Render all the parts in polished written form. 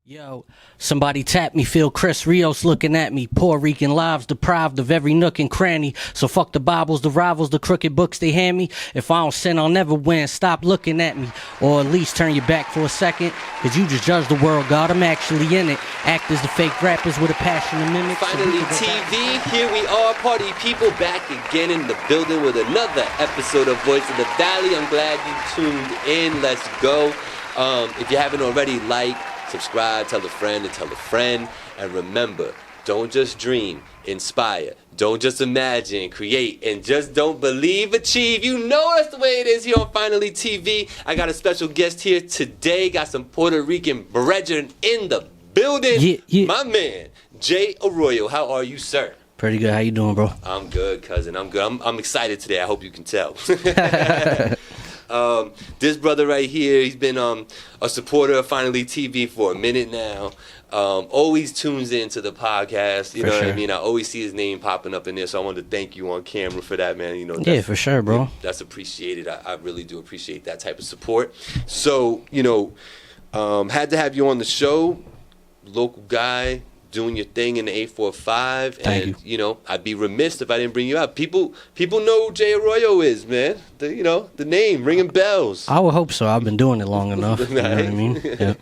Yo, somebody tap me, feel Chris Rios looking at me. Puerto Rican lives deprived of every nook and cranny. So fuck the Bibles, the rivals, the crooked books they hand me. If I don't sin, I'll never win. Stop looking at me. Or at least turn your back for a second. Cause you just judge the world, God, I'm actually in it. Actors, the fake rappers with a passion to mimic. Finally, TV, here we are, party people, back again in the building with another episode of Voice of the Valley. I'm glad you tuned in. Let's go. If you haven't already, like, subscribe, tell a friend, and tell a friend. And remember, don't just dream, inspire. Don't just imagine, create, and just don't believe, achieve. You know that's the way it is here on Finally TV. I got a special guest here today. Got some Puerto Rican brethren in the building. Yeah. My man, Jay Arroyo. How are you, sir? Pretty good. How you doing, bro? I'm good, cousin. I'm good. I'm excited today. I hope you can tell. This brother right here, he's been a supporter of Finally TV for a minute now. Always tunes into the podcast. You know what I mean? I always see his name popping up in there, so I wanted to thank you on camera for that, man. You know, yeah, for sure, bro. That's appreciated. I really do appreciate that type of support. So, you know, had to have you on the show. Local guy, doing your thing in the 845. Thank you know, I'd be remiss if I didn't bring you out. People know who Jay Arroyo is, man. The name ringing bells. I would hope so. I've been doing it long enough. You know what I mean? Yeah.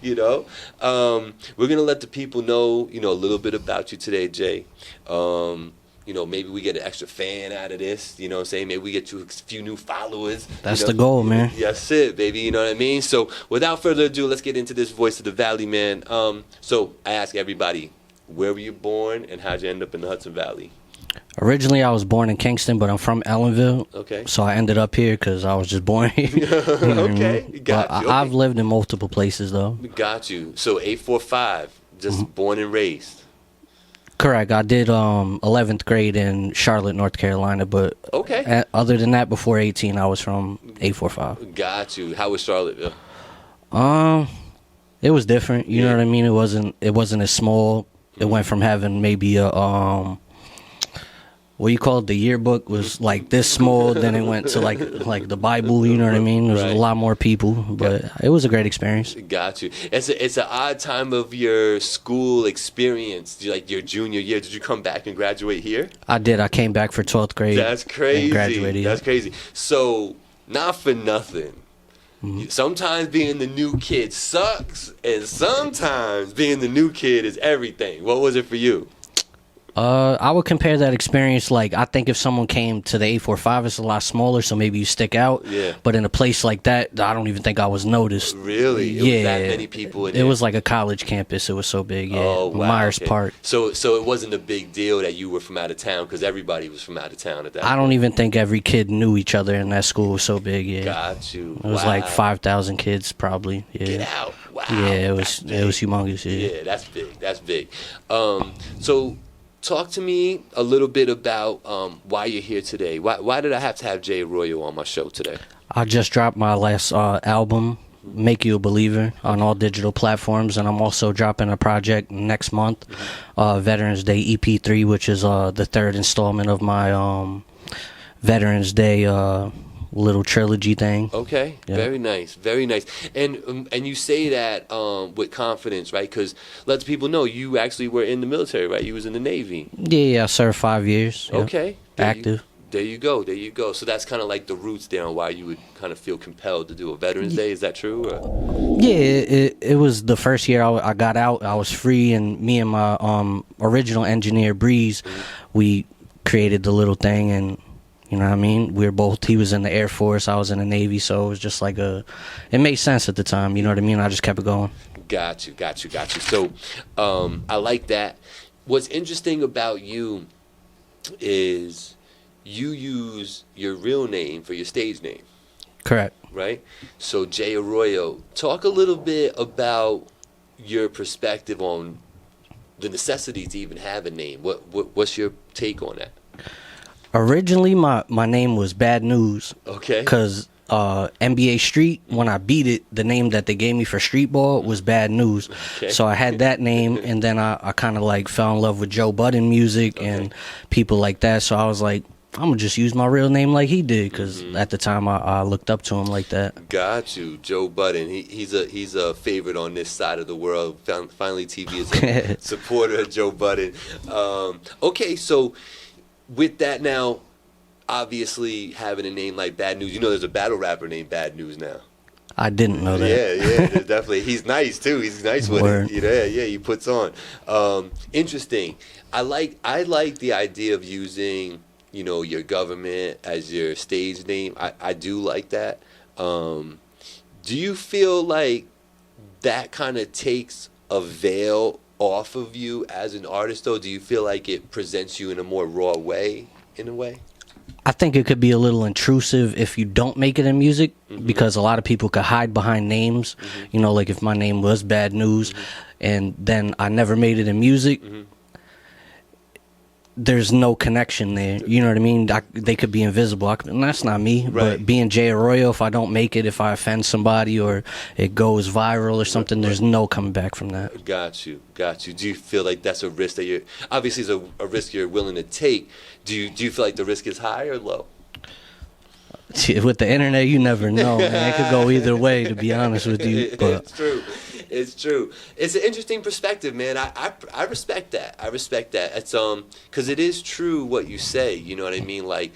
You know, we're gonna let the people know, you know, a little bit about you today, Jay. You know, maybe we get an extra fan out of this. You know what I'm saying? Maybe we get you a few new followers. That's the goal, man. That's it, baby. You know what I mean? So without further ado, let's get into this Voice of the Valley, man. So I ask everybody, where were you born and how'd you end up in the Hudson Valley? Originally, I was born in Kingston, but I'm from Ellenville. Okay. So I ended up here because I was just born here. Okay. Got you. Okay. I've lived in multiple places, though. Got you. So 845, just born and raised. Correct. I did 11th grade in Charlotte, North Carolina, but other than that, before 18, I was from 845. Got you. How was Charlottesville? It was different. You know what I mean? It wasn't as small. It went from having maybe a what you call it, the yearbook was like this small, then it went to like the Bible, you know what I mean? There was a lot more people, but it was a great experience. Got you. It's an odd time of your school experience, like your junior year. Did you come back and graduate here? I did. I came back for 12th grade. That's crazy. And graduated. That's crazy. So, not for nothing. Sometimes being the new kid sucks, and sometimes being the new kid is everything. What was it for you? I would compare that experience, like, I think if someone came to the 845, it's a lot smaller, so maybe you stick out. Yeah. But in a place like that, I don't even think I was noticed. Really? It was that many people in it was like a college campus. It was so big, yeah. Oh, wow. Myers Park. So it wasn't a big deal that you were from out of town, because everybody was from out of town at that I don't even think every kid knew each other in that school. It was so big, yeah. Got you. It was like 5,000 kids, probably. Yeah. Get out. Wow. Yeah, it was humongous, yeah. Yeah, that's big. That's big. So talk to me a little bit about why you're here today. Why did I have to have Jay Arroyo on my show today? I just dropped my last album, Make You a Believer, on all digital platforms, and I'm also dropping a project next month, Veterans Day EP3, which is the third installment of my Veterans Day little trilogy thing. Okay, yeah. Very nice, very nice. And you say that with confidence, right? Because let people know you actually were in the military, right? You was in the Navy. Yeah, I served 5 years. Okay, active. There you go. So that's kind of like the roots there on why you would kind of feel compelled to do a Veterans Day. Is that true? Or? Yeah, it was the first year I got out. I was free, and me and my original engineer, Breeze, we created the little thing, and you know what I mean? He was in the Air Force, I was in the Navy, so it was just like it made sense at the time, you know what I mean? I just kept it going. Got you. So, I like that. What's interesting about you is you use your real name for your stage name. Correct. Right? So, Jay Arroyo, talk a little bit about your perspective on the necessity to even have a name. What's your take on that? Originally, my name was Bad News. Okay. Because NBA Street, when I beat it, the name that they gave me for street ball was Bad News. Okay. So I had that name, and then I kind of like fell in love with Joe Budden music and people like that. So I was like, I'm gonna just use my real name like he did, because at the time I looked up to him like that. Got you, Joe Budden. He's a favorite on this side of the world. Finally, TV is a supporter of Joe Budden. Okay, so with that now, obviously having a name like Bad News, there's a battle rapper named Bad News now. I didn't know that. Yeah, there's definitely. He's nice too. He's nice with Word. it. Yeah, he puts on. Interesting. I like the idea of using your government as your stage name. I do like that. Do you feel like that kind of takes a veil off of you as an artist, though? Do you feel like it presents you in a more raw way, in a way? I think it could be a little intrusive if you don't make it in music, because a lot of people could hide behind names. Like if my name was Bad News and then I never made it in music, there's no connection there. You know what I mean? They could be invisible. And that's not me. Right. But being Jay Arroyo, if I don't make it, if I offend somebody or it goes viral or something, there's no coming back from that. Got you. Do you feel like that's a risk that obviously it's a risk you're willing to take? Do you feel like the risk is high or low? With the internet, you never know, man. It could go either way, to be honest with you. But It's true. It's an interesting perspective, man. I respect that. It's because it is true what you say. You know what I mean? Like,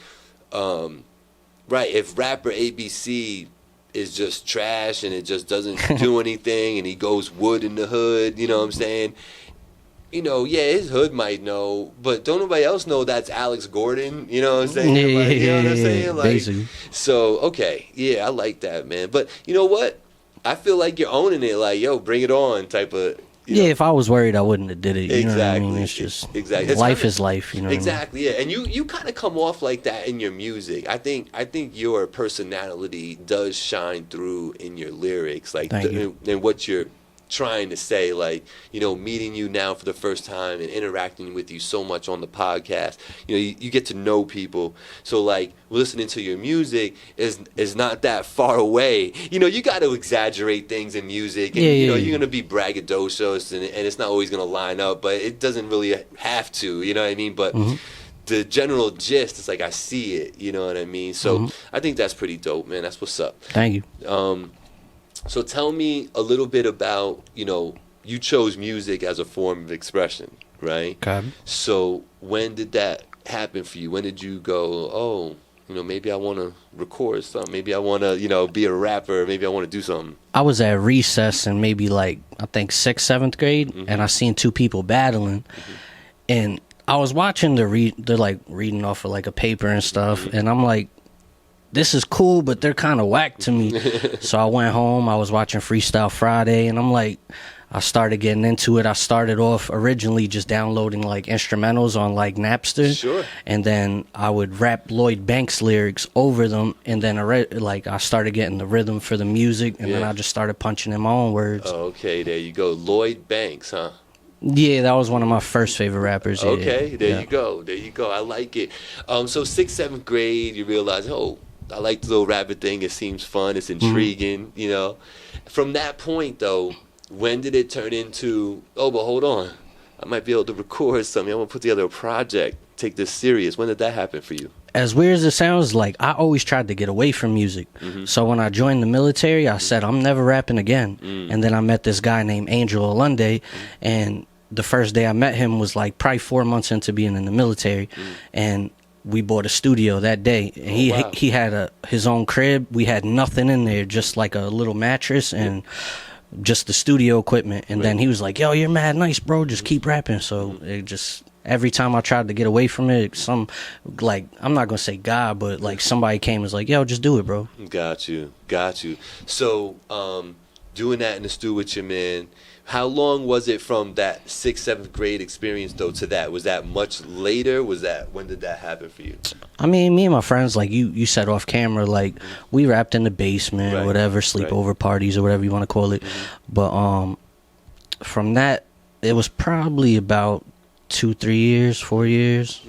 right? If rapper ABC is just trash and it just doesn't do anything, and he goes wood in the hood, you know what I'm saying? His hood might know, but don't nobody else know that's Alex Gordon. You know what I'm saying? You know what I'm saying? Basically. So, okay. Yeah, I like that, man. But you know what? I feel like you're owning it, like, yo, bring it on type of. If I was worried, I wouldn't have did it. You exactly. know what I mean? It's just exactly. Life is life. You know. Exactly. Yeah, and you kind of come off like that in your music. I think your personality does shine through in your lyrics, like and what you're trying to say, like, meeting you now for the first time and interacting with you so much on the podcast, you get to know people, so like listening to your music is not that far away. You got to exaggerate things in music, and you're gonna be braggadocious, and it's not always gonna line up, but it doesn't really have to, you know what I mean? But the general gist is like, I see it, you know what I mean? So I think that's pretty dope, man. That's what's up. Thank you. So tell me a little bit about, you chose music as a form of expression, right? Okay. So when did that happen for you? When did you go, oh, maybe I want to record something. Maybe I want to, be a rapper. Maybe I want to do something. I was at recess in maybe like, I think 6th, 7th grade, and I seen two people battling. And I was watching they're like reading off of like a paper and stuff. And I'm like, this is cool, but they're kind of whack to me. So I went home. I was watching Freestyle Friday, and I'm like, I started getting into it. I started off originally just downloading like instrumentals on like Napster. Sure. And then I would rap Lloyd Banks lyrics over them, and then I started getting the rhythm for the music, and then I just started punching in my own words. Oh, okay, there you go. Lloyd Banks, huh? Yeah, that was one of my first favorite rappers. Yeah. Okay, there you go. I like it. So 6th, 7th grade, you realize, oh, I like the little rabbit thing. It seems fun. It's intriguing, From that point, though, when did it turn into, oh, but hold on, I might be able to record something. I want to put together a project, take this serious. When did that happen for you? As weird as it sounds, like, I always tried to get away from music. So when I joined the military, I said, I'm never rapping again. And then I met this guy named Angel Alunde, and the first day I met him was like probably 4 months into being in the military. And we bought a studio that day, and he had his own crib. We had nothing in there, just like a little mattress and just the studio equipment. And then he was like, yo, you're mad nice, bro, just keep rapping. So it just, every time I tried to get away from it, I'm not gonna say God, but like somebody came and was like, yo, just do it, bro. Got you. So doing that in the studio with your man, how long was it from that 6th, 7th grade experience, though, to that? Was that much later? When did that happen for you? I mean, me and my friends, like you said off camera, like we rapped in the basement or whatever, sleepover parties or whatever you want to call it. But from that, it was probably about 2-3 years, 4 years.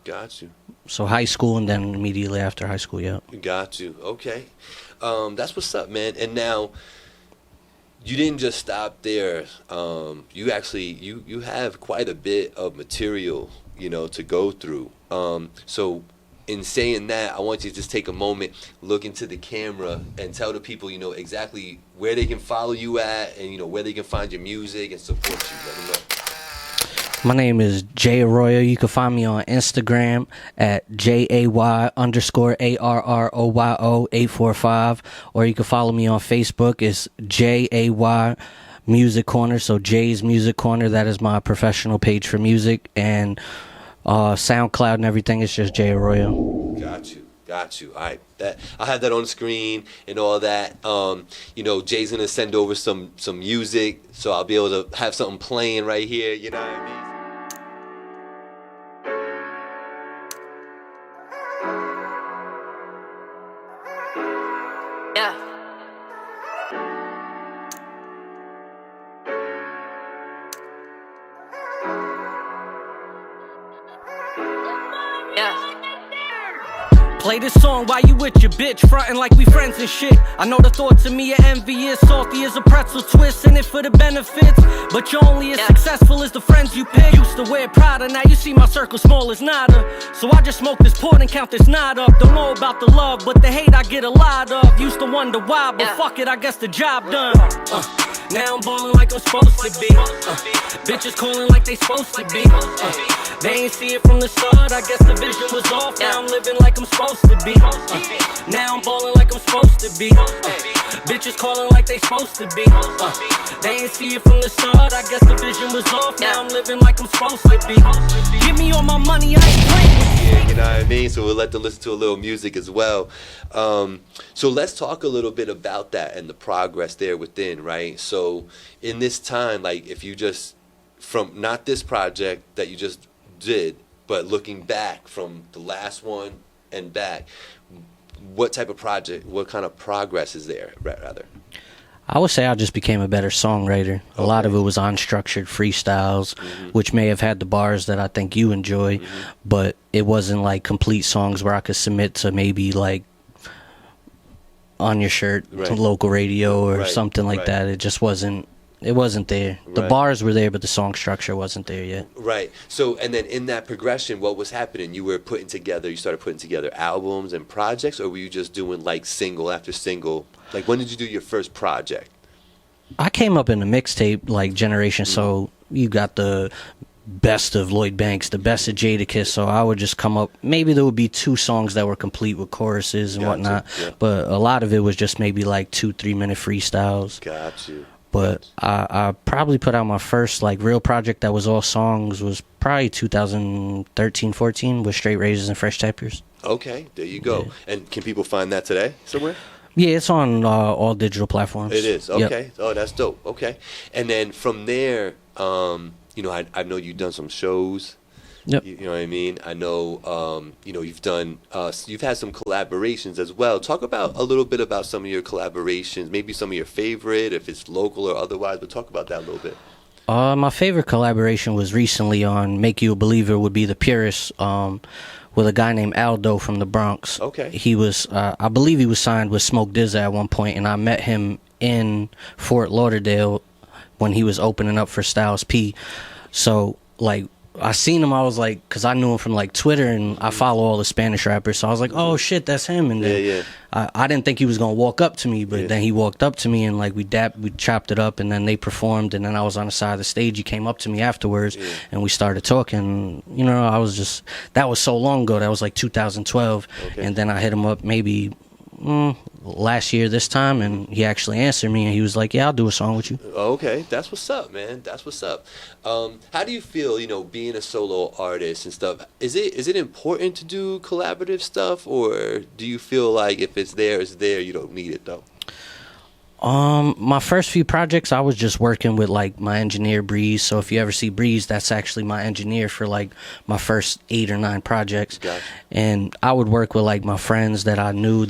Got you. So high school, and then immediately after high school, yeah. Got you. Okay. That's what's up, man. And now, you didn't just stop there. You actually you have quite a bit of material, to go through. So in saying that, I want you to just take a moment, look into the camera, and tell the people, exactly where they can follow you at, and where they can find your music and support you. Let them know. My name is Jay Arroyo. You can find me on Instagram at JAY_ARROYO845, or you can follow me on Facebook. It's JAY Music Corner, so Jay's Music Corner. That is my professional page for music, and SoundCloud and everything is just Jay Arroyo. Got you. All right, I'll have that on the screen and all that. Jay's gonna send over some music, so I'll be able to have something playing right here. You know what I mean? Yeah. Play this song while you with your bitch, frontin' like we friends and shit. I know the thoughts of me are envious, salty as a pretzel twist, in it for the benefits. But you're only as successful as the friends you pick. Used to wear Prada, now you see my circle small as nada. So I just smoke this port and count this knot up. Don't know about the love, but the hate I get a lot of. Used to wonder why, but fuck it, I guess the job done. Now I'm ballin' like I'm supposed to be. Bitches calling like they supposed to be. They ain't see it from the start, I guess the vision was off. Now I'm living like I'm supposed to be. Now I'm ballin' like I'm supposed to be. Bitches calling like they supposed to be. They ain't see it from the start, I guess the vision was off. Now I'm living like I'm supposed to be. Give me all my money, I ain't playing. Yeah, you know what I mean? So we'll let them listen to a little music as well. So let's talk a little bit about that and the progress there within, right? So in this time, like if you just, from not this project that you just did, but looking back from the last one and back, what type of project, what kind of progress is there, rather? I would say I just became a better songwriter. A lot of it was unstructured freestyles, which may have had the bars that I think you enjoy, but it wasn't like complete songs where I could submit to maybe like On Your Shirt to local radio or something like that. It just wasn't. It wasn't there. The bars were there, but the song structure wasn't there yet. Right. So, and then in that progression, what was happening? You started putting together albums and projects, or were you just doing like single after single? Like, when did you do your first project? I came up in a mixtape like generation, so you got the best of Lloyd Banks, the best of Jadakiss, so I would just come up, maybe there would be 2 songs that were complete with choruses and whatnot, but a lot of it was just maybe like 2-3 minute freestyles. Got you. But I probably put out my first like real project that was all songs was probably 2013-14 with Straight Razors and Fresh Tapers. Okay, there you go. Yeah. And can people find that today somewhere? Yeah, it's on all digital platforms. It is, okay. Yep. Oh, that's dope. Okay. And then from there, I know you've done some shows. Yep. You know what I mean? I know, you've done, you've had some collaborations as well. Talk about a little bit about some of your collaborations, maybe some of your favorite, if it's local or otherwise, but talk about that a little bit. My favorite collaboration was recently on Make You a Believer Would Be the Purest, with a guy named Aldo from the Bronx. Okay. He was, I believe he was signed with Smoke DZA at one point, and I met him in Fort Lauderdale when he was opening up for Styles P. So, like, I seen him, I was like, because I knew him from like Twitter and I follow all the Spanish rappers, so I was like, oh shit, that's him. And then I didn't think he was gonna walk up to me, but then he walked up to me and like we chopped it up, and then they performed, and then I was on the side of the stage. He came up to me afterwards and we started talking. I was just, that was so long ago, that was like 2012. And then I hit him up maybe last year this time, and he actually answered me and he was like, yeah, I'll do a song with you. Okay, that's what's up, man. That's what's up. How do you feel, being a solo artist and stuff? Is it important to do collaborative stuff, or do you feel like if it's there, you don't need it though? My first few projects, I was just working with like my engineer Breeze. So if you ever see Breeze, that's actually my engineer for like my first 8 or 9 projects. Gotcha. And I would work with like my friends that I knew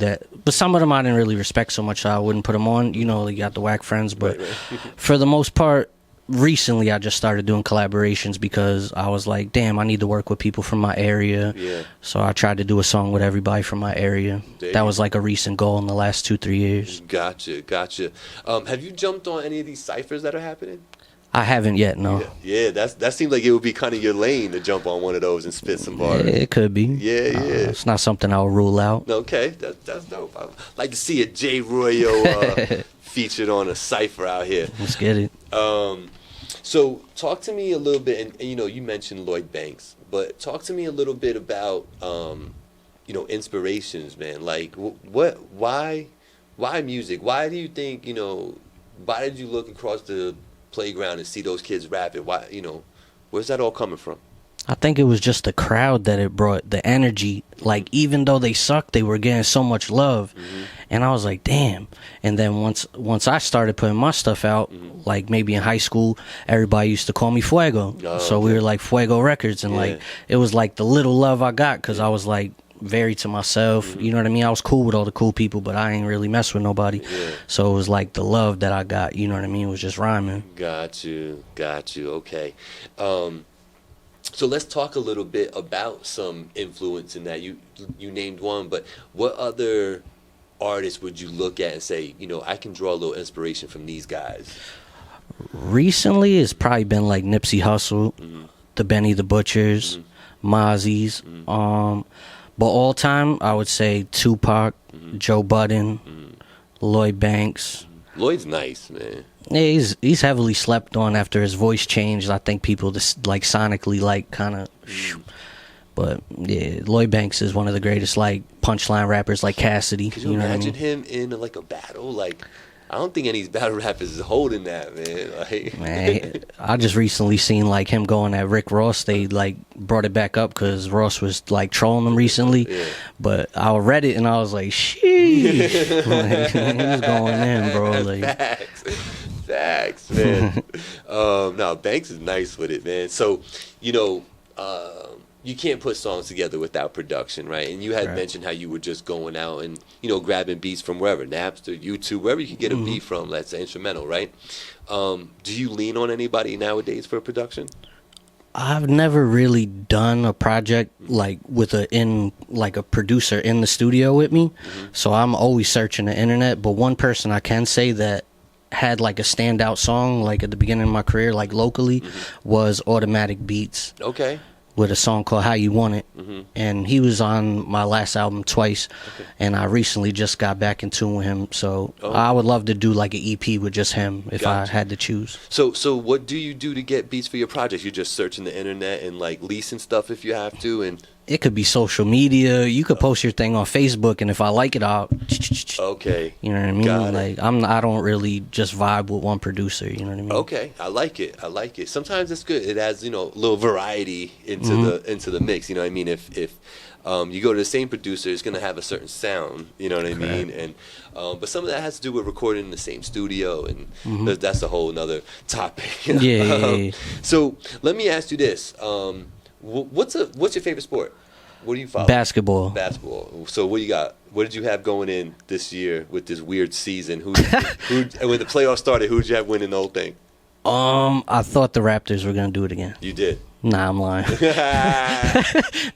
but some of them I didn't really respect so much, so I wouldn't put them on. You got the whack friends, but for the most part, recently I just started doing collaborations because I was like, damn, I need to work with people from my area. Yeah. So I tried to do a song with everybody from my area. That was like a recent goal in the last 2-3 years. Gotcha. Have you jumped on any of these ciphers that are happening? I haven't yet, no. Yeah, that seems like it would be kind of your lane to jump on one of those and spit some bars. Yeah, it could be. Yeah. It's not something I'll rule out. Okay, that's dope. I'd like to see a J. Arroyo featured on a cypher out here. Let's get it. So talk to me a little bit, and you mentioned Lloyd Banks, but talk to me a little bit about inspirations, man. Like why music? Why do you think why did you look across the playground and see those kids rapping? Why where's that all coming from? I think it was just the crowd that it brought, the energy. Like, even though they sucked, they were getting so much love. Mm-hmm. And I was like, damn. And then once I started putting my stuff out, like maybe in high school, everybody used to call me Fuego. So we were like Fuego Records. And like, it was like the little love I got because I was like very to myself. You know what I mean? I was cool with all the cool people, but I ain't really mess with nobody. So it was like the love that I got, you know what I mean? It was just rhyming. Got you. Okay. So let's talk a little bit about some influence in that. You named one, but what other artists would you look at and say, I can draw a little inspiration from these guys? Recently, it's probably been like Nipsey Hussle, the Benny the Butchers, Mozzie's. But all time, I would say Tupac, Joe Budden, Lloyd Banks. Lloyd's nice, man. Yeah, he's heavily slept on after his voice changed. I think people just like sonically like kind of. But yeah, Lloyd Banks is one of the greatest like punchline rappers, like Cassidy. Could you imagine him in like a battle? Like, I don't think any of these battle rappers is holding that, man. Like, man, I just recently seen like him going at Rick Ross. They like brought it back up because Ross was like trolling him recently. But I read it and I was like, sheesh. Like, he was going in, bro. Like, Facts, man. No, Banks is nice with it, man. So, you can't put songs together without production, right? And you had mentioned how you were just going out and, grabbing beats from wherever, Napster, YouTube, wherever you could get a beat from, that's instrumental, right? Do you lean on anybody nowadays for production? I've never really done a project like with a producer in the studio with me. So I'm always searching the internet. But one person I can say that had like a standout song like at the beginning of my career, like locally, was Automatic Beats. Okay. With a song called How You Want It. And he was on my last album twice. And I recently just got back in tune with him. So I would love to do like an EP with just him if I had to choose. So what do you do to get beats for your projects? You just searching the internet and like leasing stuff if you have to? And it could be social media. You could post your thing on Facebook, and if I like it, I'll. Okay. You know what I mean? Like I don't really just vibe with one producer. You know what I mean? Okay, I like it. Sometimes it's good. It adds a little variety into the mix. You know what I mean? If you go to the same producer, it's gonna have a certain sound. You know what I mean? And but some of that has to do with recording in the same studio, and that's a whole nother topic. Yeah. So let me ask you this. What's your favorite sport? What do you follow? Basketball. So what you got? What did you have going in this year with this weird season? Who and when the playoffs started, who did you have winning the whole thing? I thought the Raptors were gonna do it again. You did? Nah, I'm lying.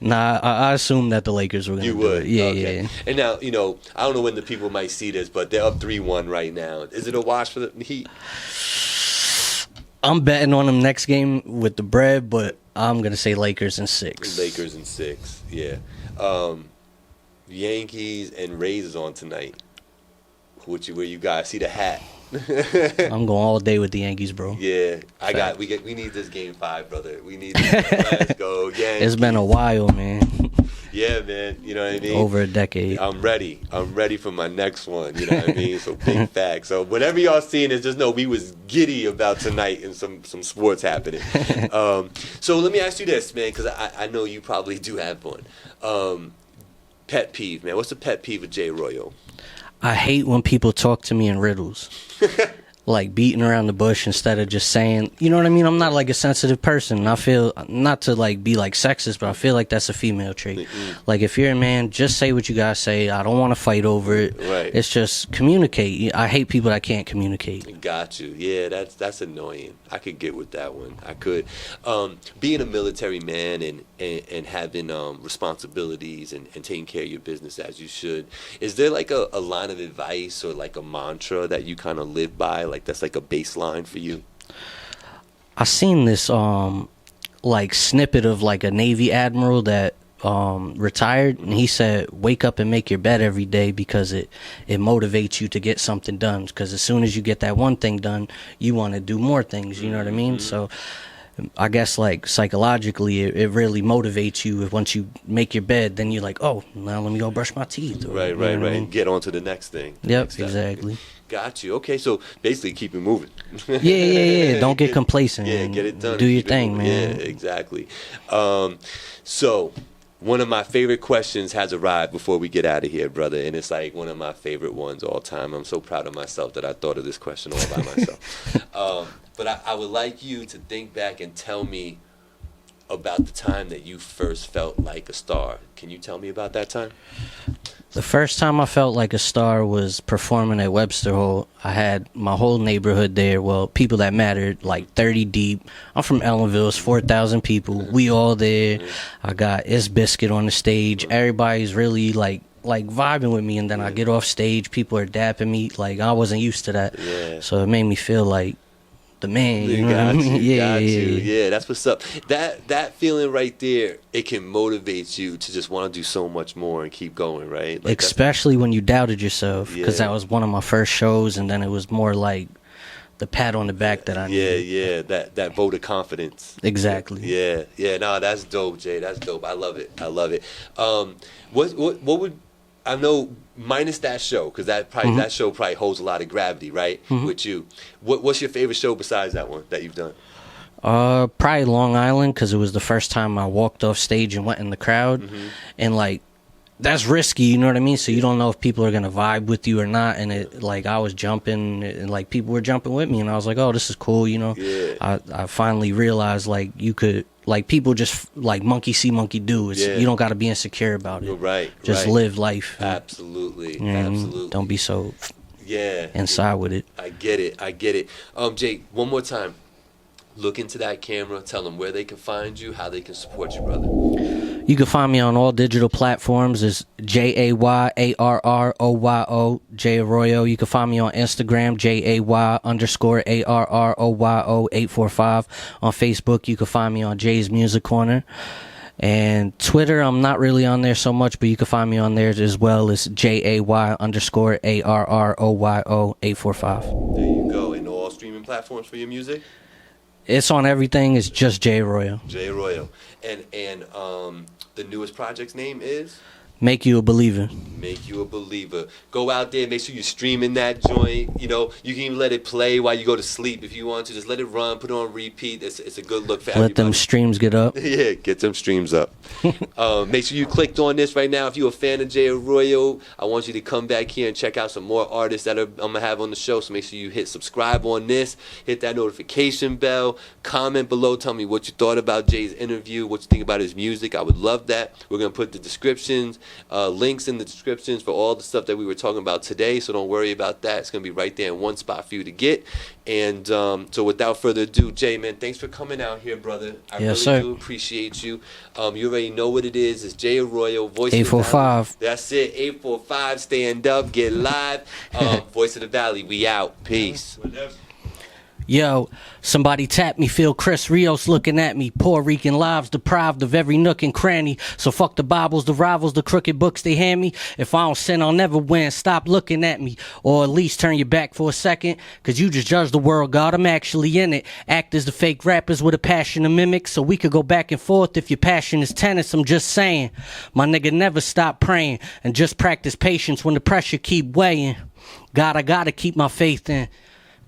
Nah, I assumed that the Lakers were gonna do it. Yeah, okay. yeah. And now, I don't know when the people might see this, but they're up 3-1 right now. Is it a wash for the Heat? I'm betting on them next game with the bread, but I'm going to say Lakers in 6. Lakers in 6, yeah. Yankees and Rays is on tonight. Where you guys see the hat? I'm going all day with the Yankees, bro. Yeah, we need this game 5, brother. We need this. Let's go, Yankees. It's been a while, man. Yeah, man. You know what I mean? Over a decade. I'm ready for my next one. You know what I mean? So big facts. So whenever y'all seeing this, just know we was giddy about tonight and some sports happening. So let me ask you this, man, because I know you probably do have one. Pet peeve, man. What's the pet peeve of J. Arroyo? I hate when people talk to me in riddles. Like beating around the bush instead of just saying, you know what I mean? I'm not like a sensitive person. I feel, not to like be like sexist, but I feel like that's a female trait. Like if you're a man, just say what you gotta say. I don't want to fight over it. Right. It's just communicate. I hate people that can't communicate. Got you. Yeah, that's annoying. I could get with that one. I could. Being a military man and having responsibilities and taking care of your business as you should, is there like a line of advice or like a mantra that you kind of live by? Like that's like a baseline for you? I seen this like snippet of like a Navy admiral that retired, and he said, wake up and make your bed every day because it motivates you to get something done, because as soon as you get that one thing done, you want to do more things, you know what I mean? So I guess like psychologically it really motivates you. Once you make your bed, then you're like, oh, now let me go brush my teeth, or, right, and get on to the next thing. Yep, exactly. Got you. Okay, so basically keep it moving. Yeah. Don't get complacent. Yeah, get it done. Do your thing, man. Yeah, exactly. So one of my favorite questions has arrived before we get out of here, brother, and it's like one of my favorite ones all time. I'm so proud of myself that I thought of this question all by myself. But I would like you to think back and tell me about the time that you first felt like a star. Can you tell me about that time? The first time I felt like a star was performing at Webster Hall. I had my whole neighborhood there. Well, people that mattered, like 30 deep. I'm from Ellenville. It's 4,000 people. We all there. I got Is Biscuit on the stage. Everybody's really like vibing with me. And then I get off stage. People are dapping me. Like, I wasn't used to that. Yeah. So it made me feel like the man, you know what I mean? Yeah, that's what's up. That feeling right there, it can motivate you to just want to do so much more and keep going, right? Like, especially when you doubted yourself, because that was one of my first shows, and then it was more like the pat on the back that I needed. That vote of confidence. Exactly. Yeah. No, that's dope, Jay. That's dope. I love it. What would, I know, minus that show, because that show probably holds a lot of gravity, right? With you, what's your favorite show besides that one that you've done? Probably Long Island, because it was the first time I walked off stage and went in the crowd, and like that's risky, you know what I mean? So you don't know if people are gonna vibe with you or not. And it, like, I was jumping, and like people were jumping with me, and I was like, oh, this is cool, you know? Yeah. I finally realized like you could. Like, people just, like, monkey see, monkey do. You don't got to be insecure about it. Right. Just live life. Absolutely. You know, Absolutely. Don't be so inside with it. I get it. Jake, one more time. Look into that camera. Tell them where they can find you, how they can support you, brother. You can find me on all digital platforms. It's JAYARROYO, Jay Arroyo. You can find me on Instagram, JAY_ARROYO 845. On Facebook, you can find me on Jay's Music Corner. And Twitter, I'm not really on there so much, but you can find me on there as well. It's JAY_ARROYO 845. There you go. And all streaming platforms for your music? It's on everything. It's just Jay Arroyo. Jay Arroyo. And the newest project's name is? Make You a Believer. Make You a Believer. Go out there, make sure you're streaming that joint. You know, you can even let it play while you go to sleep if you want to. Just let it run, put it on repeat. It's a good look for everybody. Let them streams get up. Yeah, get them streams up. Make sure you clicked on this right now. If you're a fan of Jay Arroyo, I want you to come back here and check out some more artists that I'm going to have on the show. So make sure you hit subscribe on this, hit that notification bell, comment below, tell me what you thought about Jay's interview, what you think about his music. I would love that. We're going to put the descriptions, links in the descriptions for all the stuff that we were talking about today, so don't worry about that. It's going to be right there in one spot for you to get. And so without further ado, Jay, man, thanks for coming out here, brother. I really do appreciate you. You already know what it is. It's Jay Arroyo, Voice 845. Of the Valley. That's it, 845, stand up, get live. Voice of the Valley, we out. Peace. Yo, somebody tap me, feel Chris Rios looking at me. Puerto Rican lives deprived of every nook and cranny. So fuck the Bibles, the rivals, the crooked books they hand me. If I don't sin, I'll never win. Stop looking at me. Or at least turn your back for a second. Cause you just judge the world, God, I'm actually in it. Act as the fake rappers with a passion to mimic. So we could go back and forth if your passion is tennis. I'm just saying. My nigga never stop praying. And just practice patience when the pressure keep weighing. God, I gotta keep my faith in.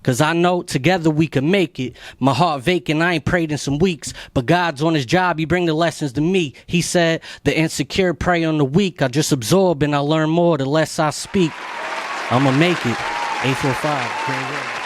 Cause I know together we can make it. My heart vacant, I ain't prayed in some weeks. But God's on his job, he bring the lessons to me. He said, the insecure prey on the weak. I just absorb and I learn more the less I speak. I'ma make it. 845.